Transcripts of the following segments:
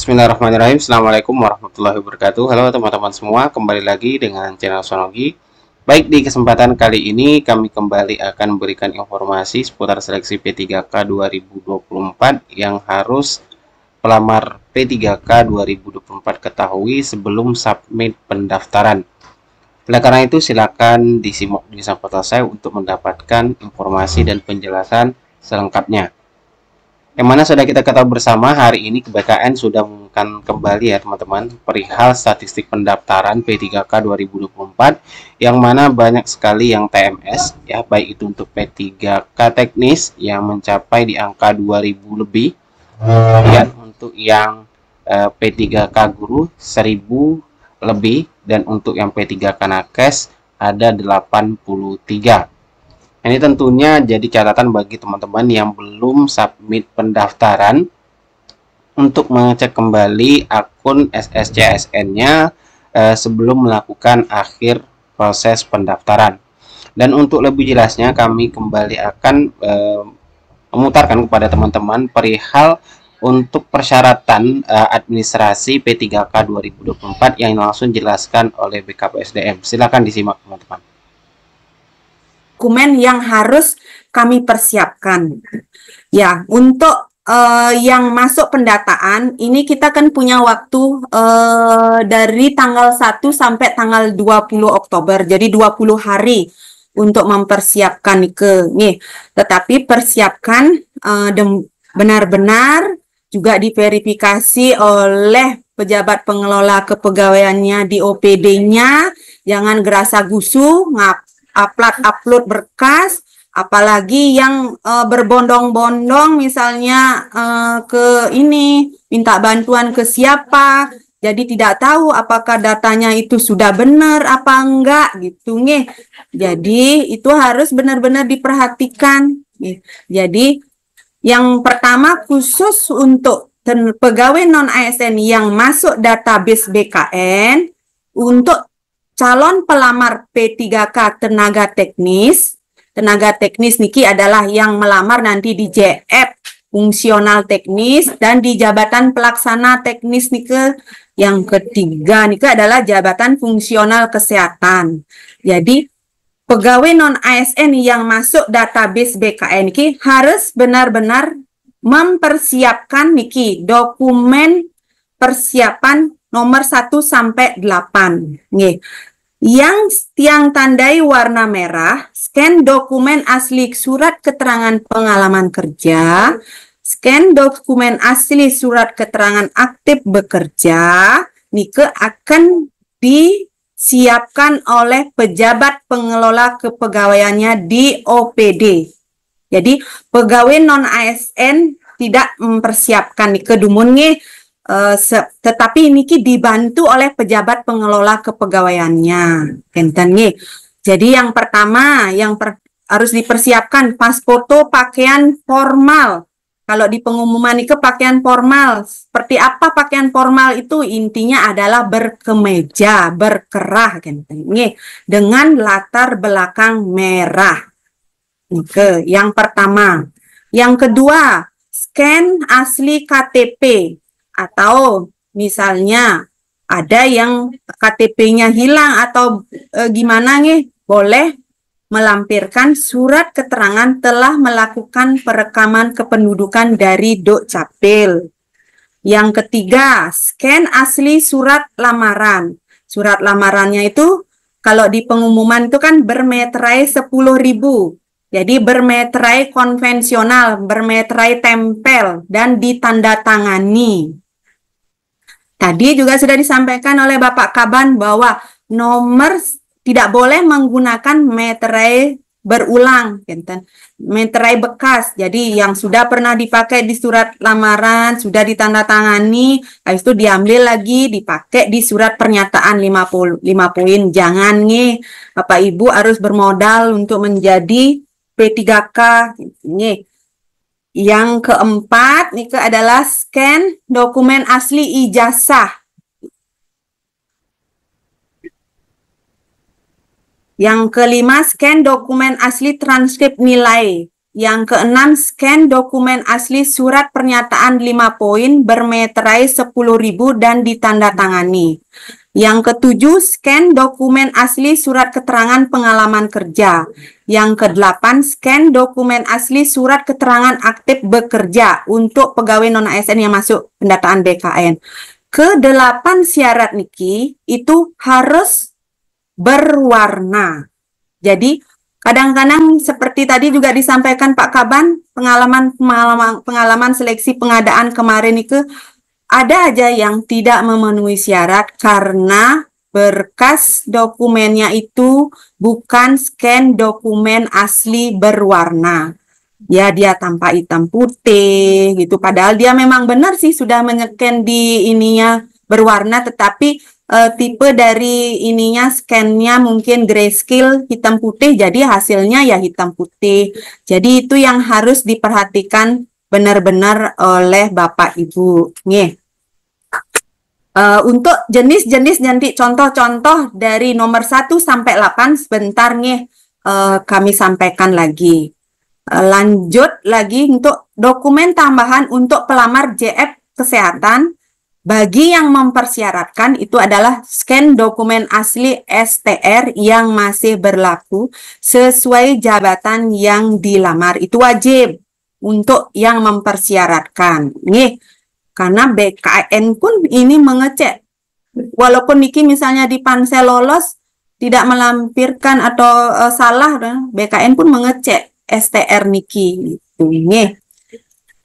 Bismillahirrahmanirrahim. Assalamualaikum warahmatullahi wabarakatuh. Halo teman-teman semua, kembali lagi dengan channel Sonogi. Baik, di kesempatan kali ini kami kembali akan memberikan informasi seputar seleksi P3K 2024 yang harus pelamar P3K 2024 ketahui sebelum submit pendaftaran. Oleh karena itu, silakan disimak sampai selesai untuk mendapatkan informasi dan penjelasan selengkapnya. Yang mana sudah kita ketahui bersama, hari ini BKN sudah mengumumkan kembali ya teman-teman perihal statistik pendaftaran P3K 2024 yang mana banyak sekali yang TMS ya, baik itu untuk P3K teknis yang mencapai di angka 2000 lebih, dan untuk yang P3K guru 1000 lebih, dan untuk yang P3K nakes ada 83. Ini tentunya jadi catatan bagi teman-teman yang belum submit pendaftaran untuk mengecek kembali akun SSCSN-nya sebelum melakukan akhir proses pendaftaran. Dan untuk lebih jelasnya, kami kembali akan memutarkan kepada teman-teman perihal untuk persyaratan administrasi P3K 2024 yang langsung dijelaskan oleh BKPSDM. Silakan disimak teman-teman. Dokumen yang harus kami persiapkan. Ya, untuk yang masuk pendataan, ini kita kan punya waktu dari tanggal 1 sampai tanggal 20 Oktober. Jadi 20 hari untuk mempersiapkan nih. Tetapi persiapkan benar-benar juga diverifikasi oleh pejabat pengelola kepegawaiannya di OPD-nya. Jangan gerasa gusu, upload berkas, apalagi yang berbondong-bondong misalnya ke ini minta bantuan ke siapa, jadi tidak tahu apakah datanya itu sudah benar apa enggak gitu nih. Jadi itu harus benar-benar diperhatikan nih. Jadi yang pertama khusus untuk pegawai non ASN yang masuk database BKN, untuk calon pelamar P3K tenaga teknis niki adalah yang melamar nanti di JF fungsional teknis dan di jabatan pelaksana teknis nike. Yang ketiga nike adalah jabatan fungsional kesehatan. Jadi pegawai non ASN yang masuk database BKN niki harus benar-benar mempersiapkan niki dokumen persiapan nomor 1 sampai 8. Nih. Yang tiang tandai warna merah, scan dokumen asli surat keterangan pengalaman kerja, scan dokumen asli surat keterangan aktif bekerja, nike akan disiapkan oleh pejabat pengelola kepegawaiannya di OPD. Jadi pegawai non ASN tidak mempersiapkan nike dumunnya, tetapi niki dibantu oleh pejabat pengelola kepegawaiannya. Jadi yang pertama yang harus dipersiapkan pas foto pakaian formal. Kalau di pengumuman niki pakaian formal, seperti apa pakaian formal itu? Intinya adalah berkemeja, berkerah dengan latar belakang merah. Nike yang pertama. Yang kedua, scan asli KTP. Atau misalnya ada yang KTP-nya hilang atau gimana nih, boleh melampirkan surat keterangan telah melakukan perekaman kependudukan dari Dukcapil. Yang ketiga, scan asli surat lamaran. Surat lamarannya itu kalau di pengumuman itu kan bermeterai 10.000. Jadi bermeterai konvensional, bermeterai tempel dan ditandatangani. Tadi juga sudah disampaikan oleh Bapak Kaban bahwa nomor tidak boleh menggunakan meterai berulang, meterai bekas. Jadi yang sudah pernah dipakai di surat lamaran, sudah ditandatangani, habis itu diambil lagi, dipakai di surat pernyataan 5 poin. Jangan nih, Bapak Ibu harus bermodal untuk menjadi P3K. Nih. Yang keempat, ini adalah scan dokumen asli ijazah. Yang kelima, scan dokumen asli transkrip nilai. Yang keenam, scan dokumen asli surat pernyataan 5 poin bermeterai 10.000 dan ditandatangani. Yang ketujuh, scan dokumen asli surat keterangan pengalaman kerja. Yang kedelapan, scan dokumen asli surat keterangan aktif bekerja untuk pegawai non-ASN yang masuk pendataan BKN. Kedelapan syarat niki itu harus berwarna. Jadi kadang-kadang seperti tadi juga disampaikan Pak Kaban, pengalaman seleksi pengadaan kemarin itu ada aja yang tidak memenuhi syarat karena berkas dokumennya itu bukan scan dokumen asli berwarna. Ya, dia tanpa hitam putih gitu. Padahal dia memang benar sih sudah menyeken di ininya berwarna, tetapi tipe dari ininya scan-nya mungkin grayscale hitam putih, jadi hasilnya ya hitam putih. Jadi itu yang harus diperhatikan benar-benar oleh Bapak Ibu. Nih. Untuk jenis-jenis nanti contoh-contoh dari nomor 1 sampai 8 sebentar nih kami sampaikan lagi. Lanjut lagi untuk dokumen tambahan untuk pelamar JF kesehatan. Bagi yang mempersyaratkan itu adalah scan dokumen asli STR yang masih berlaku sesuai jabatan yang dilamar. Itu wajib untuk yang mempersyaratkan. Nih, karena BKN pun ini mengecek. Walaupun Niki misalnya di pansel lolos, tidak melampirkan atau salah, BKN pun mengecek STR Niki. Gitu. Nih.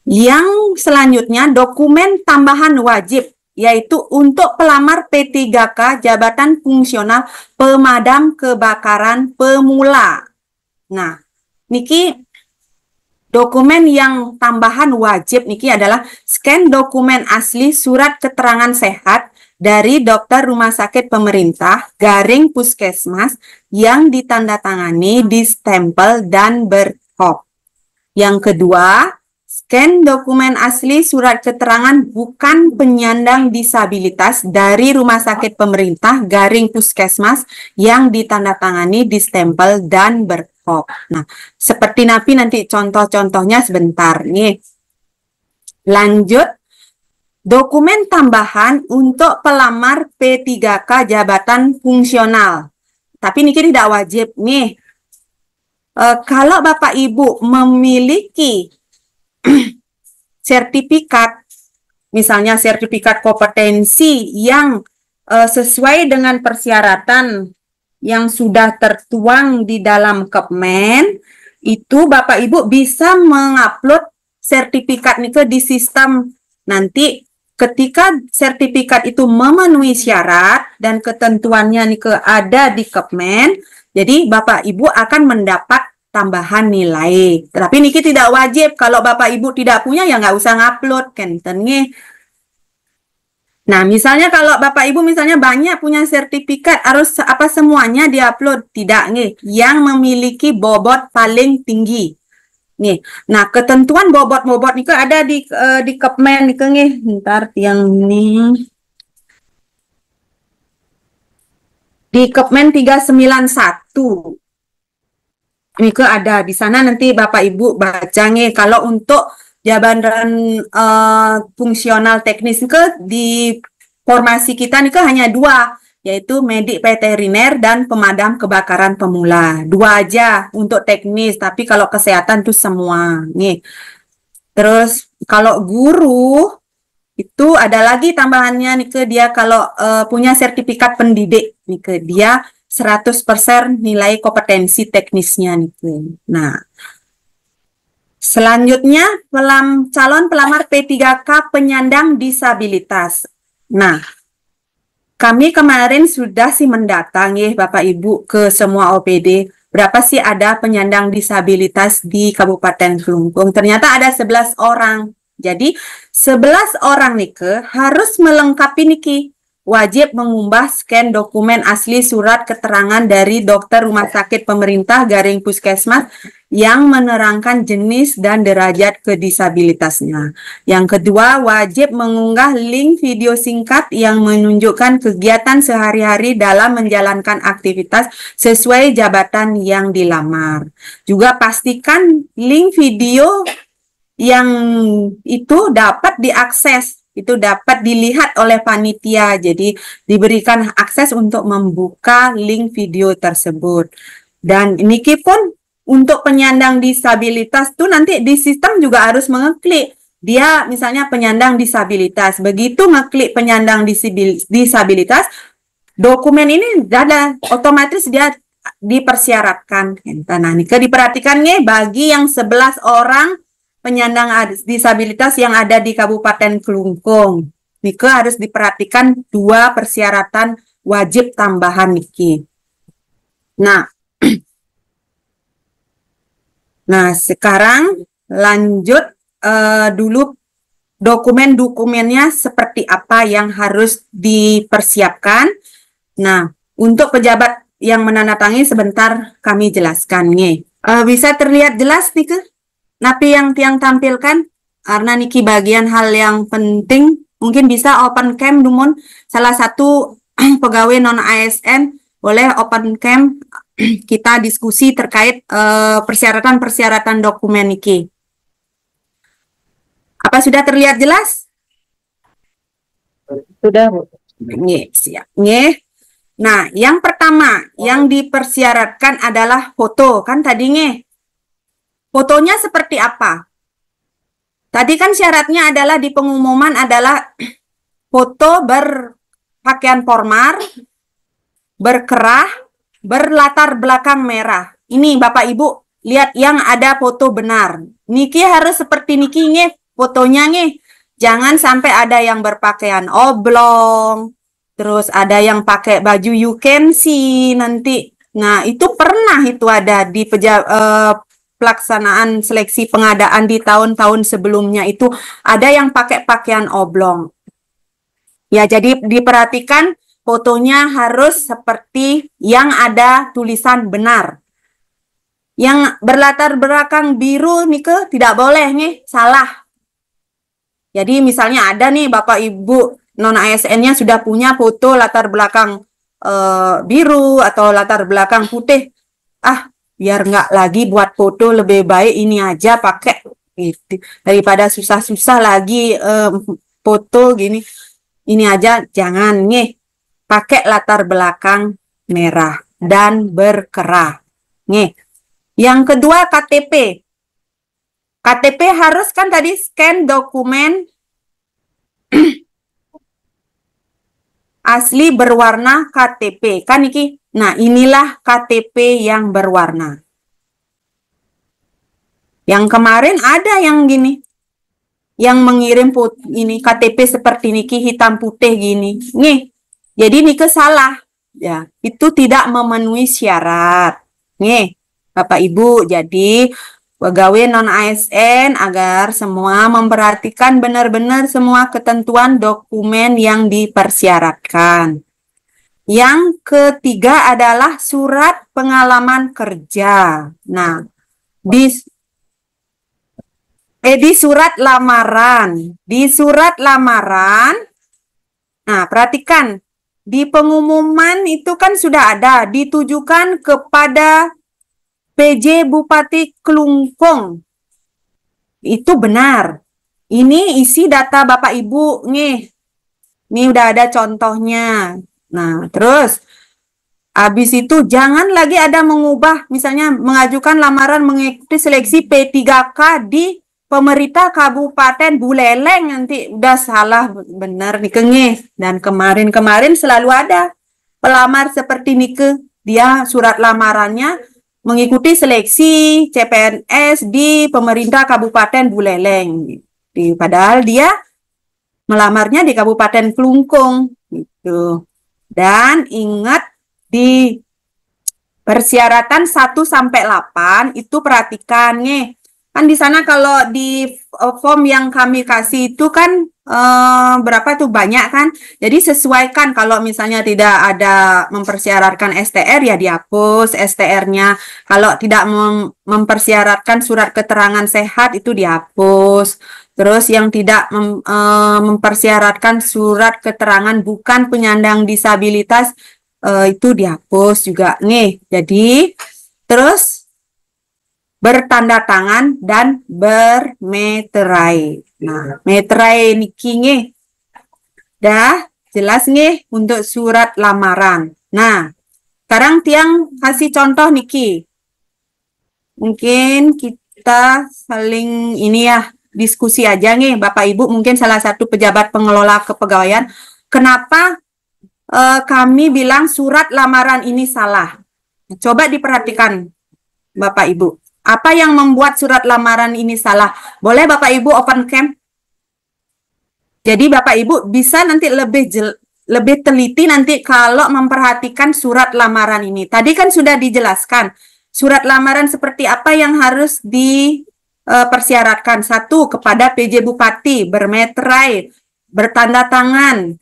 Yang selanjutnya dokumen tambahan wajib, yaitu untuk pelamar P3K jabatan fungsional pemadam kebakaran pemula. Nah, niki dokumen yang tambahan wajib niki adalah scan dokumen asli surat keterangan sehat dari dokter rumah sakit pemerintah garing puskesmas yang ditandatangani, distempel dan berkop. Yang kedua, scan dokumen asli surat keterangan bukan penyandang disabilitas dari rumah sakit pemerintah garing puskesmas yang ditandatangani, distempel dan berkop. Nah, seperti nanti contoh-contohnya sebentar nih. Lanjut, dokumen tambahan untuk pelamar P3K jabatan fungsional. Tapi ini tidak wajib nih. Kalau Bapak Ibu memiliki sertifikat, misalnya sertifikat kompetensi yang sesuai dengan persyaratan yang sudah tertuang di dalam Kepmen, itu Bapak Ibu bisa mengupload sertifikat nike di sistem. Nanti ketika sertifikat itu memenuhi syarat dan ketentuannya nike ada di Kepmen, jadi Bapak Ibu akan mendapat tambahan nilai. Tapi niki tidak wajib. Kalau Bapak Ibu tidak punya ya nggak usah ngupload kan. Nah, misalnya kalau Bapak Ibu misalnya banyak punya sertifikat, harus apa semuanya diupload? Tidak nih. Yang memiliki bobot paling tinggi. Nih. Nah, ketentuan bobot-bobot nih ada di Kepmen nih. Ntar yang ini. Di Kepmen 391. Ini ada di sana, nanti Bapak Ibu baca nih. Kalau untuk jabatan fungsional teknis di formasi kita nih hanya 2, yaitu medik veteriner dan pemadam kebakaran pemula. 2 aja untuk teknis, tapi kalau kesehatan tuh semua nih. Terus kalau guru itu ada lagi tambahannya nih dia kalau punya sertifikat pendidik nih dia 100% nilai kompetensi teknisnya nih. Nah, selanjutnya calon pelamar P3K penyandang disabilitas. Nah, kami kemarin sudah sih mendatangi Bapak Ibu ke semua OPD. Berapa sih ada penyandang disabilitas di Kabupaten Kelungkung? Ternyata ada 11 orang. Jadi 11 orang nih harus melengkapi niki wajib mengunggah scan dokumen asli surat keterangan dari dokter rumah sakit pemerintah garing puskesmas yang menerangkan jenis dan derajat kedisabilitasnya. Yang kedua, wajib mengunggah link video singkat yang menunjukkan kegiatan sehari-hari dalam menjalankan aktivitas sesuai jabatan yang dilamar. Juga pastikan link video yang itu dapat diakses, itu dapat dilihat oleh panitia. Jadi diberikan akses untuk membuka link video tersebut. Dan ini pun untuk penyandang disabilitas tuh nanti di sistem juga harus mengeklik. Dia misalnya penyandang disabilitas. Begitu ngeklik penyandang disabilitas, dokumen ini ada otomatis dia dipersyaratkan. Nah, ini diperhatikan nih bagi yang 11 orang penyandang disabilitas yang ada di Kabupaten Kelungkung. Nike harus diperhatikan 2 persyaratan wajib tambahan Niki. Nah, sekarang lanjut dulu dokumen-dokumennya seperti apa yang harus dipersiapkan. Nah, untuk pejabat yang menandatangani sebentar kami jelaskan nih. Bisa terlihat jelas Nike? Napi yang tiang tampilkan karena niki bagian hal yang penting, mungkin bisa open cam dumun salah satu pegawai non ASN boleh open cam kita diskusi terkait persyaratan-persyaratan dokumen niki. Apa sudah terlihat jelas? Sudah, Bu. Nggih, siap. Nggih. Nah, yang pertama yang dipersyaratkan adalah foto, kan tadi nggih. Fotonya seperti apa? Tadi kan syaratnya adalah di pengumuman adalah foto berpakaian formal, berkerah, berlatar belakang merah. Ini Bapak Ibu, lihat yang ada foto benar. Niki harus seperti niki nih, fotonya nih. Jangan sampai ada yang berpakaian oblong, terus ada yang pakai baju you can see nanti. Nah, itu pernah itu ada di pelaksanaan seleksi pengadaan di tahun-tahun sebelumnya itu ada yang pakai pakaian oblong. Ya, jadi diperhatikan fotonya harus seperti yang ada tulisan benar. Yang berlatar belakang biru nih tidak boleh nih, salah. Jadi misalnya ada nih Bapak Ibu non ASN-nya sudah punya foto latar belakang biru atau latar belakang putih. Biar nggak lagi buat foto, lebih baik ini aja pakai gitu. Daripada susah-susah lagi foto gini. Ini aja jangan nih. Pakai latar belakang merah dan berkerah. Nih. Yang kedua KTP. KTP harus kan tadi scan dokumen asli berwarna KTP. Kan iki? Nah, inilah KTP yang berwarna. Yang kemarin ada yang gini. Yang mengirim ini KTP seperti niki hitam putih gini. Nih. Jadi niki salah. Ya, itu tidak memenuhi syarat. Nih, Bapak Ibu. Jadi pegawai non ASN agar semua memperhatikan benar-benar semua ketentuan dokumen yang dipersyaratkan. Yang ketiga adalah surat pengalaman kerja. Nah, di surat lamaran. Di surat lamaran, nah perhatikan, di pengumuman itu kan sudah ada, ditujukan kepada PJ Bupati Kelungkung. Itu benar. Ini isi data Bapak Ibu nih. Ini udah ada contohnya. Nah, terus habis itu jangan lagi ada mengubah, misalnya mengajukan lamaran mengikuti seleksi P3K di pemerintah Kabupaten Buleleng, nanti udah salah benar nih kengeh. Dan kemarin-kemarin selalu ada pelamar seperti nike, dia surat lamarannya mengikuti seleksi CPNS di pemerintah Kabupaten Buleleng. Padahal dia melamarnya di Kabupaten Kelungkung gitu. Dan ingat di persyaratan 1 sampai 8 itu perhatikan nih. Kan di sana kalau di form yang kami kasih itu kan berapa tuh banyak kan? Jadi sesuaikan kalau misalnya tidak ada mempersyaratkan STR ya dihapus STR-nya. Kalau tidak mempersyaratkan surat keterangan sehat itu dihapus. Terus yang tidak mempersyaratkan surat keterangan bukan penyandang disabilitas itu dihapus juga nih. Jadi terus bertanda tangan dan bermeterai. Nah, meterai niki nggih. Dah jelas nggih untuk surat lamaran. Nah, sekarang tiang kasih contoh niki. Mungkin kita saling ini ya diskusi aja nih Bapak Ibu, mungkin salah satu pejabat pengelola kepegawaian. Kenapa kami bilang surat lamaran ini salah? Coba diperhatikan Bapak Ibu. Apa yang membuat surat lamaran ini salah? Boleh Bapak Ibu open cam? Jadi Bapak Ibu bisa nanti lebih teliti nanti kalau memperhatikan surat lamaran ini. Tadi kan sudah dijelaskan surat lamaran seperti apa yang harus dipersyaratkan. Satu, kepada PJ Bupati, bermeterai, bertanda tangan.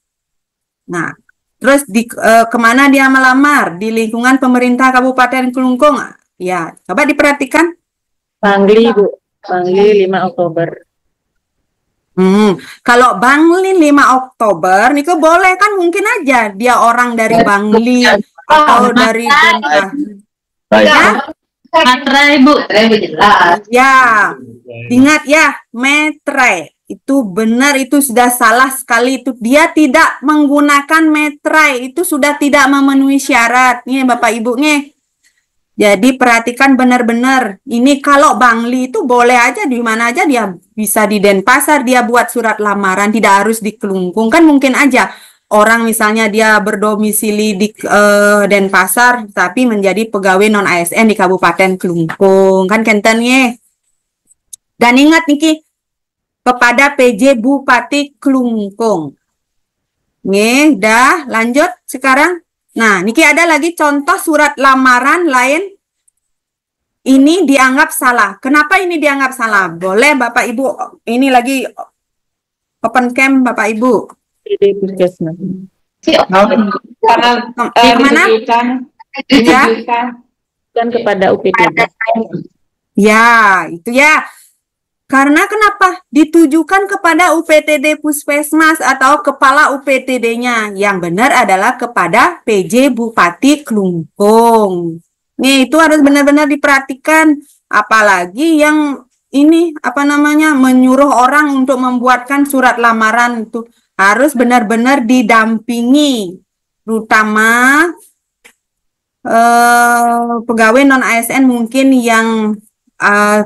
Nah, terus kemana dia melamar? Di lingkungan pemerintah Kabupaten Kelungkung. Ya, coba diperhatikan. Bangli, Bu. Bangli 5 Oktober. Kalau Bangli 5 Oktober, Niko boleh kan mungkin aja dia orang dari Bangli atau dari Ya. Materai, Bu. Ya, ingat ya, meterai. Itu benar, itu sudah salah sekali. Itu dia tidak menggunakan meterai, itu sudah tidak memenuhi syarat. Nih Bapak Ibu nih. Jadi perhatikan benar-benar. Ini kalau Bangli itu boleh aja di mana aja dia bisa di Denpasar dia buat surat lamaran, tidak harus di Kelungkung. Kan mungkin aja orang misalnya dia berdomisili di Denpasar tapi menjadi pegawai non ASN di Kabupaten Kelungkung. Kan kentennya. Dan ingat niki kepada PJ Bupati Kelungkung. Nih, dah lanjut sekarang. Nah, niki ada lagi contoh surat lamaran lain. Ini dianggap salah. Kenapa ini dianggap salah? Boleh Bapak Ibu, ini lagi open cam Bapak Ibu. PD Puskesmas. Mana? Ya. Dan kepada UPTD. Ya, itu ya. Karena kenapa? Ditujukan kepada UPTD Puskesmas atau kepala UPTD-nya. Yang benar adalah kepada PJ Bupati Kelungkung. Nih, itu harus benar-benar diperhatikan. Apalagi yang ini, menyuruh orang untuk membuatkan surat lamaran itu harus benar-benar didampingi. Terutama pegawai non-ASN mungkin yang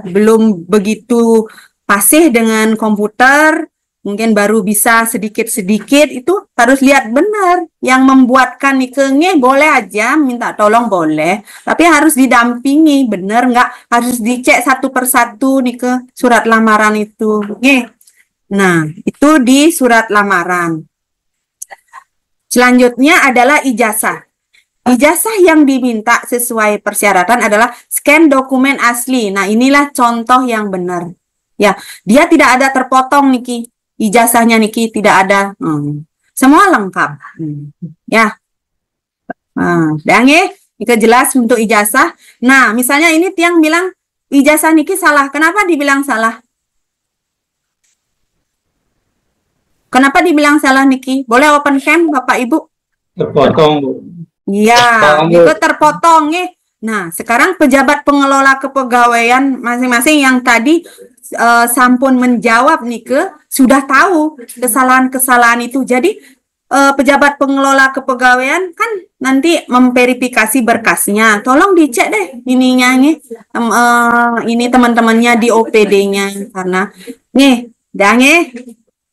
belum begitu fasih dengan komputer, mungkin baru bisa sedikit-sedikit, itu harus lihat benar. Yang membuatkan nikahnya boleh aja minta tolong boleh, tapi harus didampingi, benar nggak? Harus dicek satu persatu nikah surat lamaran itu. Nah, itu di surat lamaran. Selanjutnya adalah ijazah. Ijazah yang diminta sesuai persyaratan adalah scan dokumen asli. Nah, inilah contoh yang benar. Ya, dia tidak ada terpotong niki. Ijazahnya niki tidak ada. Semua lengkap. Ya. Dan ini jelas untuk ijazah. Nah, misalnya ini tiang bilang ijazah niki salah. Kenapa dibilang salah? Kenapa dibilang salah niki? Boleh open cam Bapak Ibu? Terpotong, Bu. Iya, itu terpotong ya. Nah, sekarang pejabat pengelola kepegawaian masing-masing yang tadi sampun menjawab nih sudah tahu kesalahan-kesalahan itu. Jadi pejabat pengelola kepegawaian kan nanti memverifikasi berkasnya. Tolong dicek deh ininya nih. Ini teman-temannya di OPD-nya karena nih, dan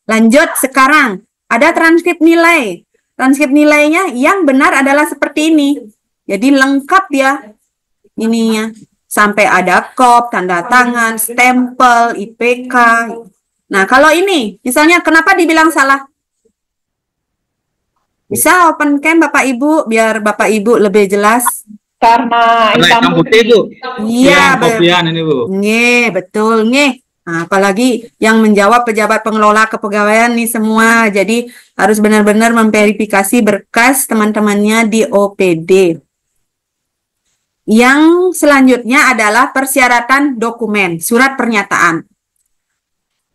lanjut sekarang ada transkrip nilai. Transkrip nilainya yang benar adalah seperti ini. Jadi lengkap ya ininya. Sampai ada kop, tanda tangan, stempel, IPK. Nah, kalau ini, misalnya kenapa dibilang salah? Bisa open cam Bapak Ibu, biar Bapak Ibu lebih jelas. Karena hitam putih, Bu. Iya, kopian ini, Bu. betul. Nah, apalagi yang menjawab pejabat pengelola kepegawaian nih semua. Jadi harus benar-benar memverifikasi berkas teman-temannya di OPD. Yang selanjutnya adalah persyaratan dokumen, surat pernyataan.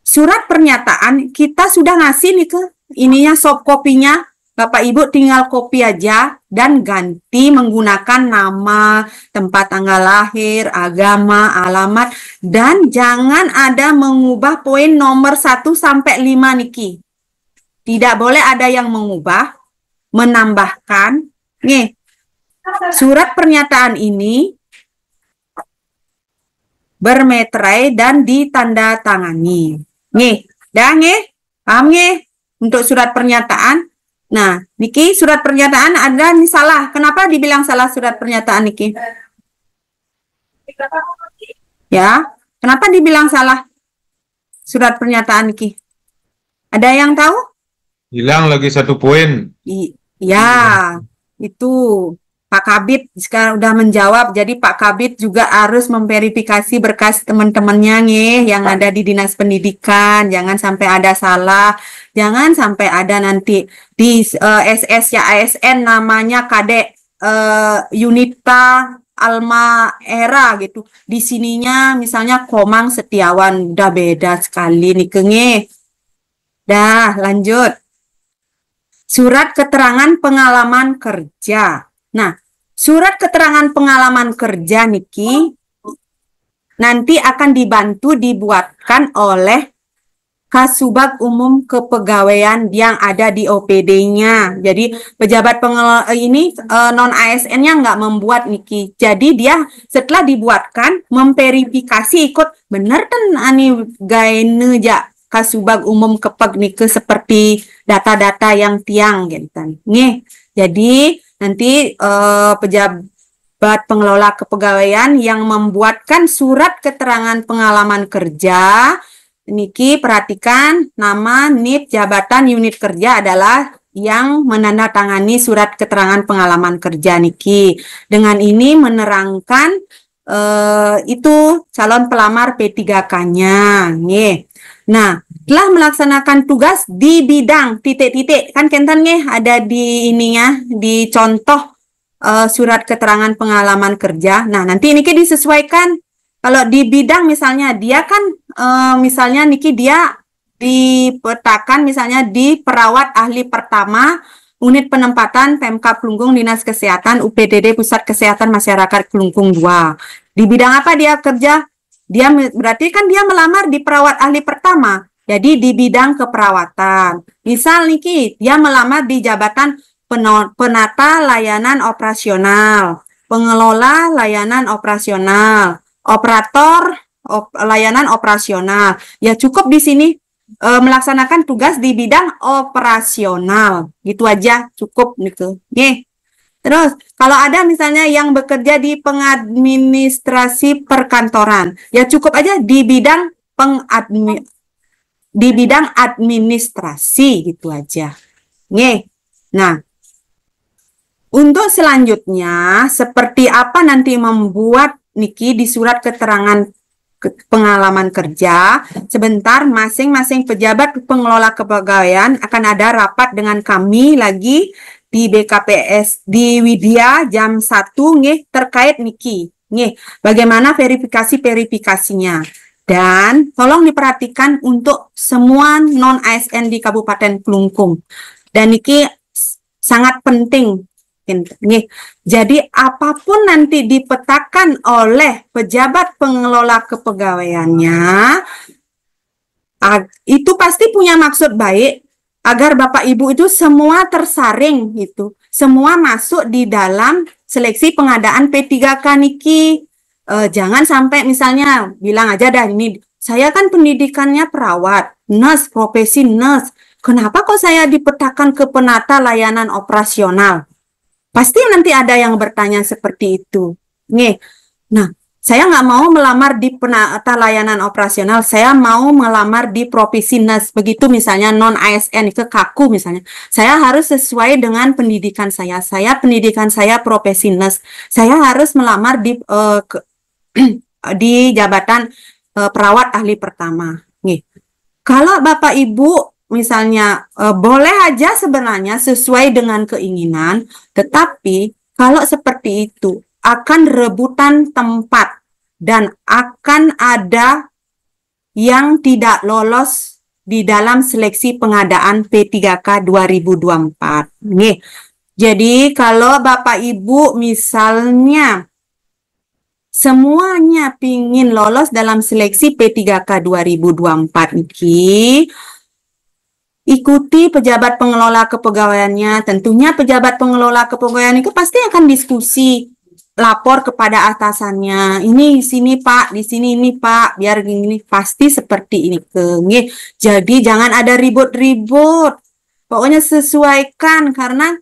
Surat pernyataan kita sudah ngasih nih ke ininya soft kopinya. Bapak Ibu tinggal copy aja dan ganti menggunakan nama, tempat tanggal lahir, agama, alamat, dan jangan ada mengubah poin nomor 1 sampai 5 Niki. Tidak boleh ada yang mengubah, menambahkan. Nih, surat pernyataan ini bermeterai dan ditandatangani. Nih, dah nih, paham nih untuk surat pernyataan. Nah, Niki surat pernyataan ada nih salah. Kenapa dibilang salah surat pernyataan Niki? Ya, kenapa dibilang salah surat pernyataan Niki? Ada yang tahu? Hilang lagi 1 poin. Ya, itu Pak Kabid sekarang udah menjawab. Jadi Pak Kabid juga harus memverifikasi berkas teman-temannya nih yang ada di Dinas Pendidikan. Jangan sampai ada salah. Jangan sampai ada nanti di SS ya ASN namanya Kadek Yunita Alma Era gitu. Di sininya misalnya Komang Setiawan, udah beda sekali nih kenge. Dah, lanjut. Surat keterangan pengalaman kerja. Nah, surat keterangan pengalaman kerja Niki nanti akan dibantu dibuatkan oleh Kasubag Umum Kepegawaian yang ada di OPD-nya. Jadi pejabat pengelola ini non ASN-nya nggak membuat Niki. Jadi dia setelah dibuatkan memverifikasi ikut bener kan ani gaene ja Kasubag Umum Kepeg Nike seperti data-data yang tiang gitu. Nih, jadi nanti pejabat pengelola kepegawaian yang membuatkan surat keterangan pengalaman kerja. Niki perhatikan nama, NIP, jabatan, unit kerja adalah yang menandatangani surat keterangan pengalaman kerja Niki. Dengan ini menerangkan itu calon pelamar P3K-nya. Nih. Nah, telah melaksanakan tugas di bidang titik-titik kan kentan ada di ininya di contoh surat keterangan pengalaman kerja. Nah, nanti Niki disesuaikan. Kalau di bidang misalnya dia kan misalnya Niki dia dipetakan misalnya di perawat ahli pertama unit penempatan PMK Kelungkung Dinas Kesehatan UPDD Pusat Kesehatan Masyarakat Kelungkung 2. Di bidang apa dia kerja? Dia berarti kan dia melamar di perawat ahli pertama. Jadi di bidang keperawatan. Misal Niki dia melamar di jabatan penata layanan operasional, pengelola layanan operasional, operator layanan operasional. Ya cukup di sini melaksanakan tugas di bidang operasional. Gitu aja cukup gitu. Nih. Terus kalau ada misalnya yang bekerja di pengadministrasi perkantoran, ya cukup aja di bidang administrasi gitu aja. Nih. Nah, untuk selanjutnya seperti apa nanti membuat Niki di surat keterangan pengalaman kerja, sebentar masing-masing pejabat pengelola kepegawaian akan ada rapat dengan kami lagi di BKPS di Widya jam 1 terkait Niki. Bagaimana verifikasinya. Dan tolong diperhatikan untuk semua non ASN di Kabupaten Kelungkung. Dan Niki sangat penting. Jadi apapun nanti dipetakan oleh pejabat pengelola kepegawaiannya, itu pasti punya maksud baik agar Bapak Ibu itu semua tersaring gitu, semua masuk di dalam seleksi pengadaan P3K Niki. Jangan sampai misalnya bilang aja dah ini saya kan pendidikannya perawat, nurse, profesi nurse. Kenapa kok saya dipetakan ke penata layanan operasional? Pasti nanti ada yang bertanya seperti itu. Nah, saya nggak mau melamar di penata layanan operasional, saya mau melamar di profesi nurse. Begitu misalnya non ASN ke kaku misalnya. Saya harus sesuai dengan pendidikan saya. Pendidikan saya profesi nurse. Saya harus melamar di di jabatan perawat ahli pertama. Nih, kalau Bapak Ibu misalnya boleh aja sebenarnya sesuai dengan keinginan, tetapi kalau seperti itu akan rebutan tempat dan akan ada yang tidak lolos di dalam seleksi pengadaan P3K 2024. Nih, jadi kalau Bapak Ibu misalnya semuanya pingin lolos dalam seleksi P3K 2024 ini, ikuti pejabat pengelola kepegawaiannya. Tentunya pejabat pengelola kepegawaian itu pasti akan diskusi, lapor kepada atasannya. Ini di sini Pak, di sini ini Pak, biar gini pasti seperti ini. Jadi jangan ada ribut-ribut. Pokoknya sesuaikan karena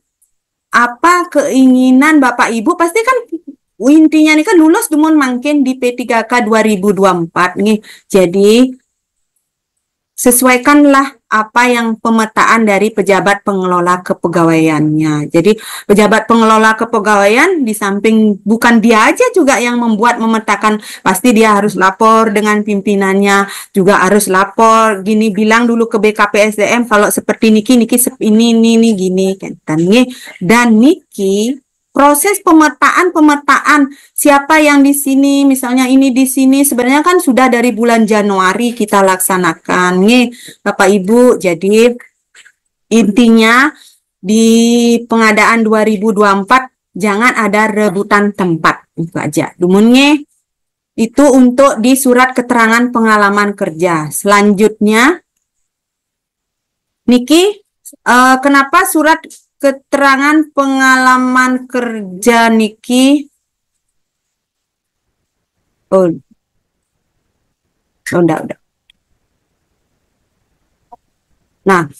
apa keinginan Bapak Ibu pasti kan intinya nih kan lulus dumun mungkin di P3K 2024 nih. Jadi sesuaikanlah apa yang pemetaan dari pejabat pengelola kepegawaiannya. Jadi pejabat pengelola kepegawaian di samping bukan dia aja juga yang memetakan, pasti dia harus lapor dengan pimpinannya, juga harus lapor gini, bilang dulu ke BKPSDM kalau seperti niki ini gini kan. Dan niki proses pemetaan siapa yang di sini, misalnya ini di sini, sebenarnya kan sudah dari bulan Januari kita laksanakan nih Bapak Ibu. Jadi intinya di pengadaan 2024 jangan ada rebutan tempat, itu aja. Dumunnya itu untuk di surat keterangan pengalaman kerja. Selanjutnya niki kenapa surat keterangan pengalaman kerja niki udah. Nah,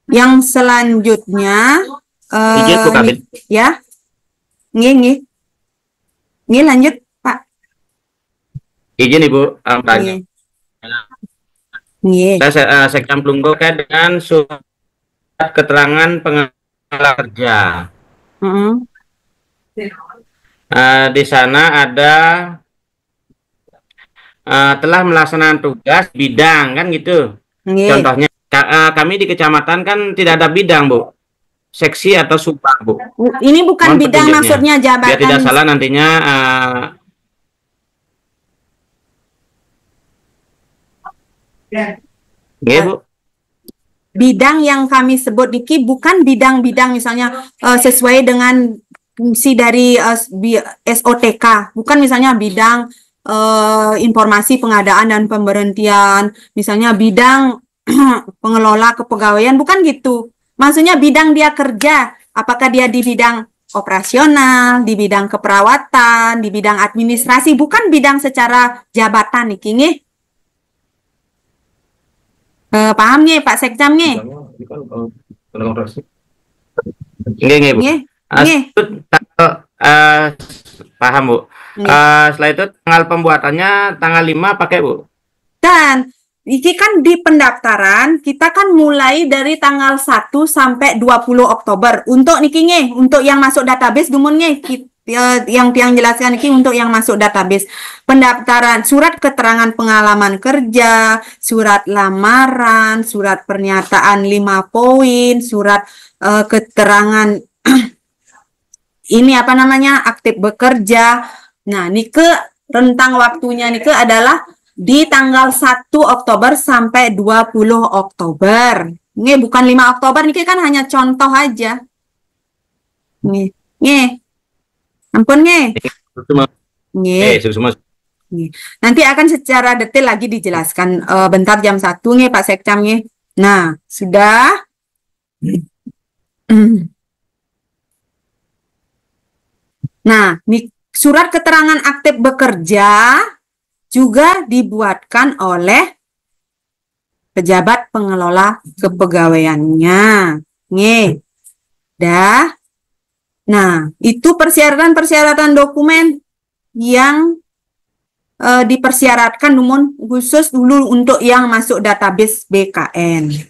yang selanjutnya ya. Nggih lanjut, Pak. Izin Ibu, tanya. Nggih. Saya campurkan dengan surat keterangan pengalaman kerja. Di sana ada telah melaksanakan tugas bidang kan gitu. Contohnya kami di kecamatan kan tidak ada bidang Bu, seksi atau subang Bu. Ini bukan mohon bidang maksudnya jabatan. Biar tidak salah nantinya. Bu. Bidang yang kami sebut niki bukan bidang-bidang misalnya sesuai dengan fungsi dari SOTK, bukan misalnya bidang informasi pengadaan dan pemberhentian, misalnya bidang pengelola kepegawaian, bukan gitu. Maksudnya bidang dia kerja, apakah dia di bidang operasional, di bidang keperawatan, di bidang administrasi, bukan bidang secara jabatan niki nggih. Paham nggih Pak Sekjam nggih? Nggih Bu. Paham Bu. Setelah itu tanggal pembuatannya tanggal 5 pakai Bu. Dan ini kan di pendaftaran kita kan mulai dari tanggal 1 sampai 20 Oktober. Untuk niki nggih, untuk yang masuk database dumun nggih. Yang jelaskan ini untuk yang masuk database. Pendaftaran, surat keterangan pengalaman kerja, surat lamaran, surat pernyataan 5 poin, surat keterangan ini apa namanya, aktif bekerja. Nah, nike rentang waktunya nike adalah di tanggal 1 Oktober sampai 20 Oktober. Ini bukan 5 Oktober, nike kan hanya contoh aja. Nih. Ampun nge. Nanti akan secara detail lagi dijelaskan. Bentar jam 1 nge Pak Sekcam nge. Nah, sudah. Nah, nih surat keterangan aktif bekerja juga dibuatkan oleh pejabat pengelola kepegawaiannya. Nge. Dah. Nah, itu persyaratan dokumen yang dipersyaratkan namun khusus dulu untuk yang masuk database BKN.